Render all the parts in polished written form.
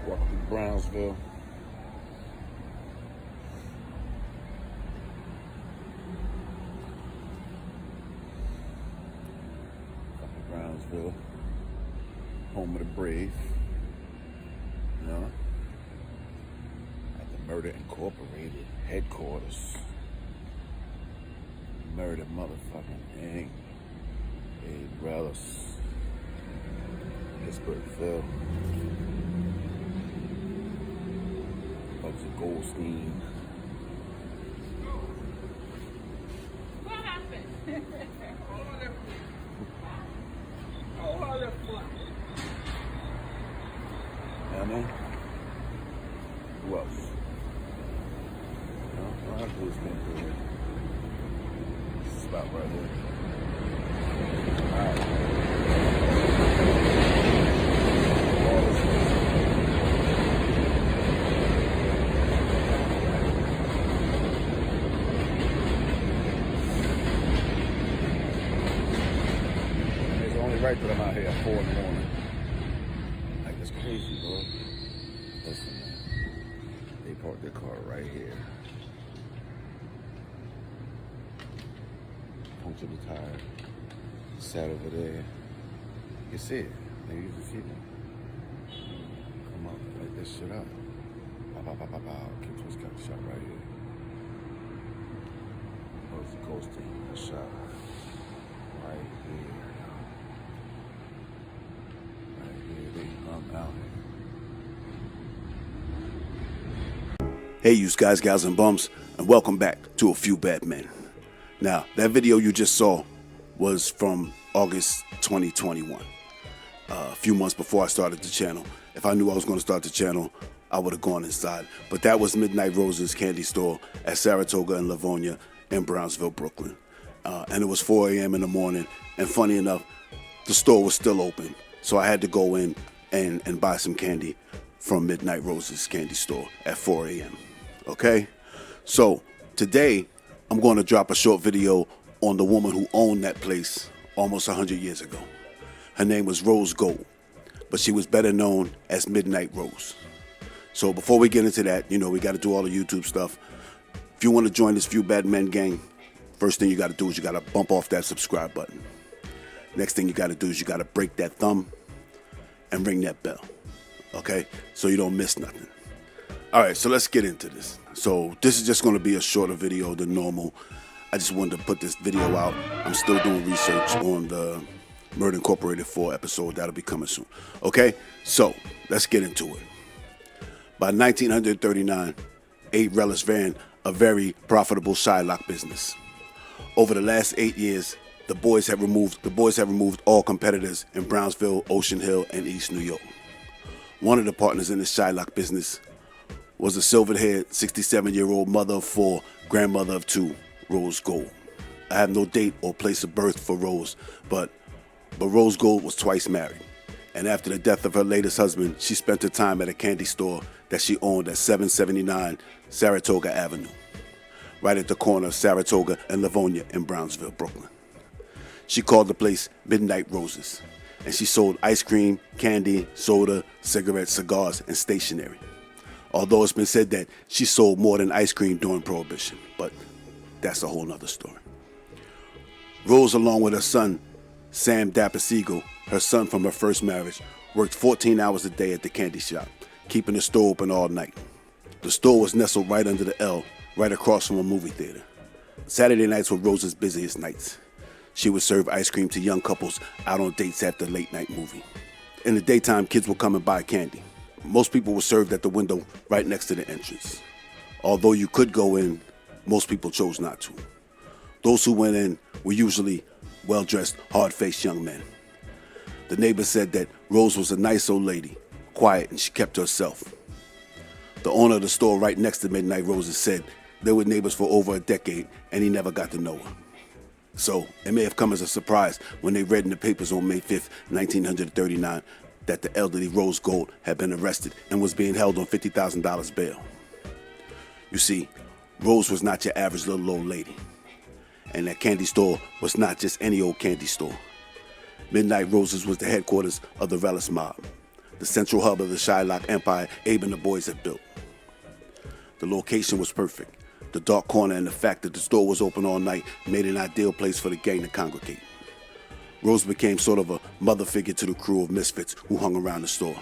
Welcome to Brownsville. Brownsville, home of the brave. You know, at the Murder Incorporated headquarters. Murder motherfucking Inc. A Relish. Pittsburghville. Bugsy Goldstein. What happened? I mean, who else? No, I have to come through here. Stop right here. Alright. It's only right that I'm out here at 4 in the morning. Like, that's crazy, bro. Listen, man. They parked their car right here. Punctured the tire. Sat over there. You can see it. Maybe you can see them. Come up, light this shit up. Pow, pow, pow, pow, pow. Kim Twist got shot right here. Where's the coasting? Got shot right here. Right here. They hung out here. Hey, you guys, gals, and bums, and welcome back to A Few Bad Men. Now, that video you just saw was from August 2021, a few months before I started the channel. If I knew I was going to start the channel, I would have gone inside. But that was Midnight Rose's candy store at Saratoga and Livonia in Brownsville, Brooklyn. And it was 4 a.m. in the morning, and funny enough, the store was still open. So I had to go in and buy some candy from Midnight Rose's candy store at 4 a.m. Okay? So today, I'm going to drop a short video on the woman who owned that place almost 100 years ago. Her name was Rose Gold, but she was better known as Midnight Rose. So before we get into that, you know, we got to do all the YouTube stuff. If you want to join this Few Bad Men gang, first thing you got to do is you got to bump off that subscribe button. Next thing you got to do is you got to break that thumb and ring that bell, okay? So you don't miss nothing. All right, so let's get into this. So this is just going to be a shorter video than normal. I just wanted to put this video out. I'm still doing research on the Murder Incorporated 4 episode. That'll be coming soon. Okay, so let's get into it. By 1939, 8 Relish ran a very profitable Shylock business. Over the last 8 years, the boys have removed all competitors in Brownsville, Ocean Hill, and East New York. One of the partners in the Shylock business was a silver-haired 67-year-old mother of 4, grandmother of 2, Rose Gold. I have no date or place of birth for Rose, but Rose Gold was twice married. And after the death of her latest husband, she spent her time at a candy store that she owned at 779 Saratoga Avenue, right at the corner of Saratoga and Livonia in Brownsville, Brooklyn. She called the place Midnight Roses, and she sold ice cream, candy, soda, cigarettes, cigars, and stationery. Although it's been said that she sold more than ice cream during Prohibition, but that's a whole nother story. Rose, along with her son, Sam Dapper Siegel, her son from her first marriage, worked 14 hours a day at the candy shop, keeping the store open all night. The store was nestled right under the L, right across from a movie theater. Saturday nights were Rose's busiest nights. She would serve ice cream to young couples out on dates after a late-night movie. In the daytime, kids would come and buy candy. Most people were served at the window right next to the entrance. Although you could go in, most people chose not to. Those who went in were usually well-dressed, hard-faced young men. The neighbors said that Rose was a nice old lady, quiet, and she kept to herself. The owner of the store right next to Midnight Roses said they were neighbors for over a decade and he never got to know her. So it may have come as a surprise when they read in the papers on May 5th, 1939, that the elderly Rose Gold had been arrested and was being held on $50,000 bail. You see, Rose was not your average little old lady. And that candy store was not just any old candy store. Midnight Roses was the headquarters of the Relish mob. the central hub of the Shylock empire Abe and the boys had built. The location was perfect. The dark corner and the fact that the store was open all night made an ideal place for the gang to congregate. Rose became sort of a mother figure to the crew of misfits who hung around the store.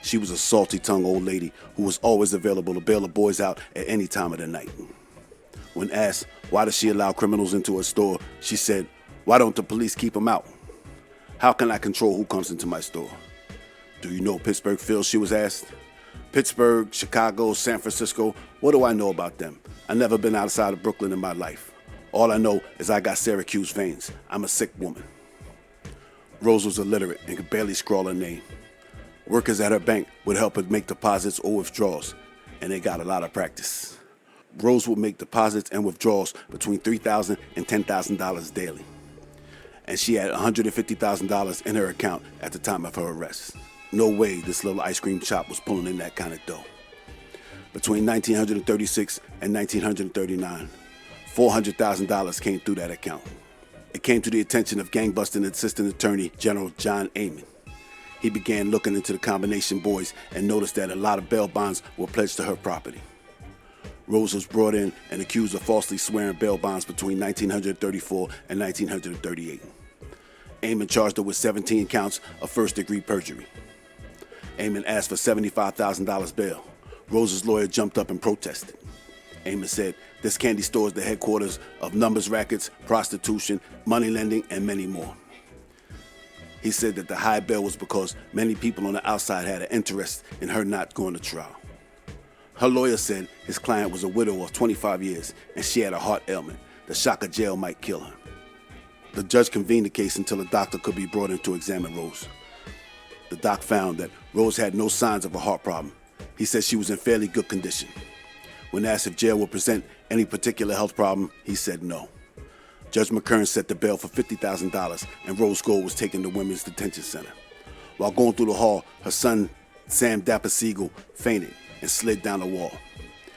She was a salty-tongued old lady who was always available to bail the boys out at any time of the night. When asked why does she allow criminals into her store, she said, "Why don't the police keep them out? How can I control who comes into my store?" "Do you know Pittsburgh, Phil?" she was asked. "Pittsburgh, Chicago, San Francisco, what do I know about them? I've never been outside of Brooklyn in my life. All I know is I got Syracuse veins. I'm a sick woman." Rose was illiterate and could barely scrawl her name. Workers at her bank would help her make deposits or withdrawals, and they got a lot of practice. Rose would make deposits and withdrawals between $3,000 and $10,000 daily, and she had $150,000 in her account at the time of her arrest. No way this little ice cream shop was pulling in that kind of dough. Between 1936 and 1939, $400,000 came through that account. It came to the attention of gang-busting Assistant Attorney General John Amon. He began looking into the combination boys and noticed that a lot of bail bonds were pledged to her property. Rose was brought in and accused of falsely swearing bail bonds between 1934 and 1938. Amon charged her with 17 counts of first-degree perjury. Amon asked for $75,000 bail. Rose's lawyer jumped up and protested. Amon said, "This candy store is the headquarters of numbers rackets, prostitution, money lending, and many more." He said that the high bail was because many people on the outside had an interest in her not going to trial. Her lawyer said his client was a widow of 25 years and she had a heart ailment. The shock of jail might kill her. The judge convened the case until a doctor could be brought in to examine Rose. The doc found that Rose had no signs of a heart problem. He said she was in fairly good condition. When asked if jail would present any particular health problem, he said no. Judge McKern set the bail for $50,000 and Rose Gold was taken to Women's Detention Center. While going through the hall, her son, Sam Dapper Siegel, fainted and slid down the wall.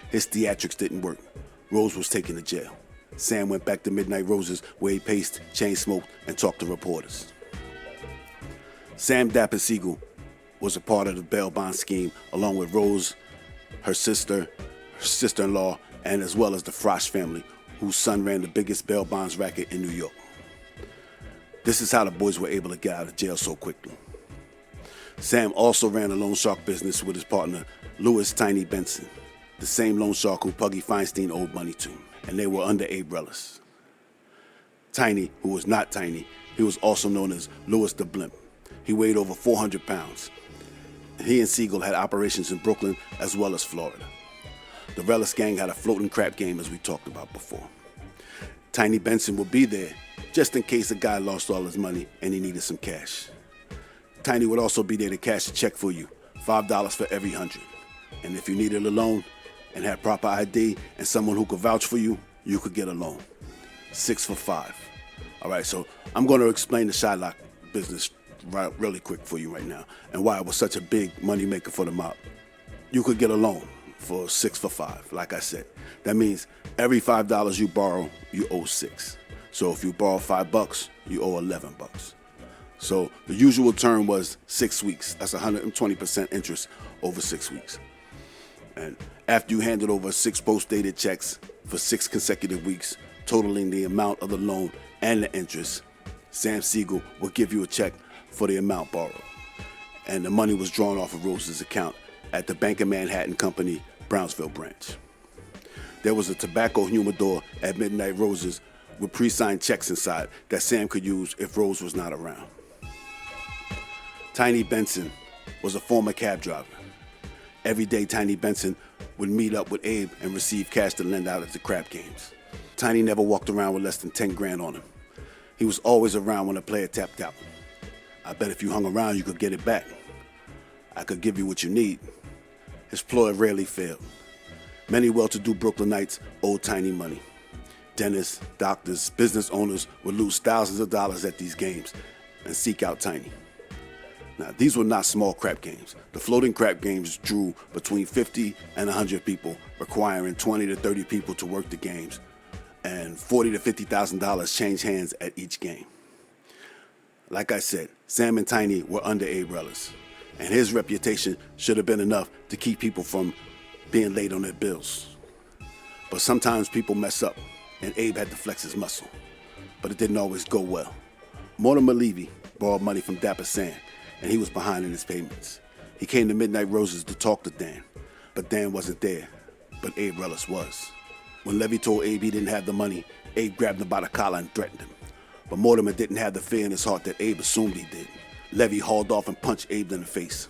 His theatrics didn't work. Rose was taken to jail. Sam went back to Midnight Roses where he paced, chain smoked, and talked to reporters. Sam Dapper Siegel was a part of the bail bond scheme along with Rose, her sister, her sister-in-law, and as well as the Frosh family, whose son ran the biggest bail bonds racket in New York. This is how the boys were able to get out of jail so quickly. Sam also ran a loan shark business with his partner, Louis Tiny Benson, the same loan shark who Puggy Feinstein owed money to, and they were under Abe Rellis. Tiny, who was not tiny, he was also known as Louis the Blimp. He weighed over 400 pounds. He and Siegel had operations in Brooklyn as well as Florida. The Rellis gang had a floating crap game as we talked about before. Tiny Benson would be there just in case a guy lost all his money and he needed some cash. Tiny would also be there to cash a check for you, $5 for every 100. And if you needed a loan and had proper ID and someone who could vouch for you, you could get a loan. 6 for 5. All right, so I'm going to explain the Shylock business really quick for you right now and why it was such a big money maker for the mob. You could get a loan for 6 for 5, like I said. That means every $5 you borrow, you owe 6. So if you borrow $5, you owe $11. So the usual term was 6 weeks. That's 120% interest over 6 weeks. And after you handed over 6 post-dated checks for 6 consecutive weeks, totaling the amount of the loan and the interest, Sam Siegel will give you a check for the amount borrowed. And the money was drawn off of Rose's account at the Bank of Manhattan Company, Brownsville branch. There was a tobacco humidor at Midnight Roses with pre-signed checks inside that Sam could use if Rose was not around. Tiny Benson was a former cab driver. Every day, Tiny Benson would meet up with Abe and receive cash to lend out at the crap games. Tiny never walked around with less than 10 grand on him. He was always around when a player tapped out. I bet if you hung around, you could get it back. I could give you what you need. His ploy rarely failed. Many well-to-do Brooklynites owed Tiny money. Dentists, doctors, business owners would lose thousands of dollars at these games and seek out Tiny. Now, these were not small crap games. The floating crap games drew between 50 and 100 people, requiring 20 to 30 people to work the games, and $40,000 to $50,000 changed hands at each game. Like I said, Sam and Tiny were under Abe Rellis. and his reputation should have been enough to keep people from being late on their bills. But sometimes people mess up, and Abe had to flex his muscle. But it didn't always go well. Mortimer Levy borrowed money from Dapper Sam, and he was behind in his payments. He came to Midnight Roses to talk to Dan, but Dan wasn't there, but Abe Relis was. When Levy told Abe he didn't have the money, Abe grabbed him by the collar and threatened him. But Mortimer didn't have the fear in his heart that Abe assumed he did. Levy hauled off and punched Abe in the face.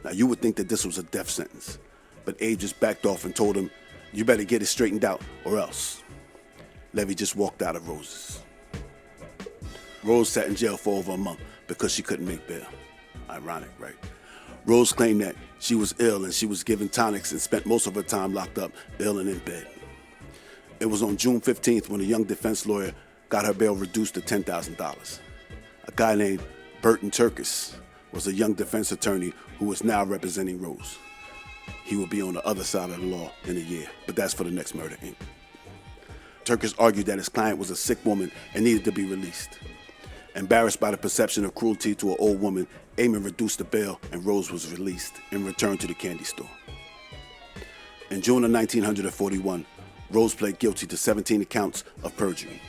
Now you would think that this was a death sentence, but Abe just backed off and told him, "You better get it straightened out or else." Levy just walked out of Rose's. Rose sat in jail for over a month because she couldn't make bail. Ironic, right? Rose claimed that she was ill and she was given tonics and spent most of her time locked up, ill and in bed. It was on June 15th when a young defense lawyer got her bail reduced to $10,000. A guy named Burton Turkis was a young defense attorney who was now representing Rose. He would be on the other side of the law in a year, but that's for the next Murder, Inc. Turkis argued that his client was a sick woman and needed to be released. Embarrassed by the perception of cruelty to an old woman, Amon reduced the bail and Rose was released and returned to the candy store. In June of 1941, Rose pled guilty to 17 counts of perjury.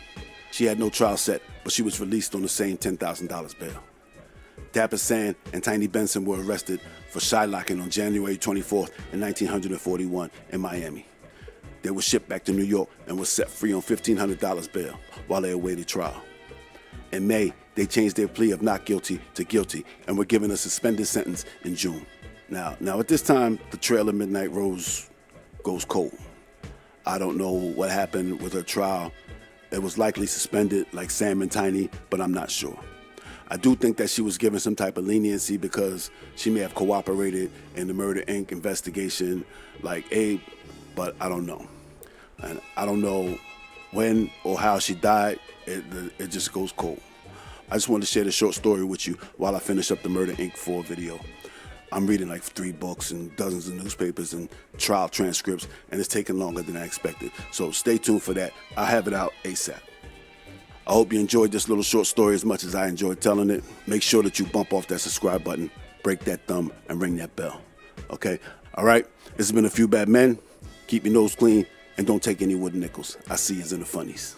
She had no trial set, but she was released on the same $10,000 bail. Dapper Sam and Tiny Benson were arrested for shylocking on January 24th in 1941 in Miami. They were shipped back to New York and were set free on $1,500 bail while they awaited trial. In May, they changed their plea of not guilty to guilty and were given a suspended sentence in June. Now at this time, the trail of Midnight Rose goes cold. I don't know what happened with her trial. It was likely suspended like Sam and Tiny, but I'm not sure. I do think that she was given some type of leniency because she may have cooperated in the Murder, Inc. investigation like Abe, but I don't know. And I don't know when or how she died. It just goes cold. I just wanted to share this short story with you while I finish up the Murder, Inc. 4 video. I'm reading like 3 books and dozens of newspapers and trial transcripts, and it's taking longer than I expected. So stay tuned for that. I'll have it out ASAP. I hope you enjoyed this little short story as much as I enjoyed telling it. Make sure that you bump off that subscribe button, break that thumb, and ring that bell. Okay? All right? This has been A Few Bad Men. Keep your nose clean, and don't take any wooden nickels. I see yous in the funnies.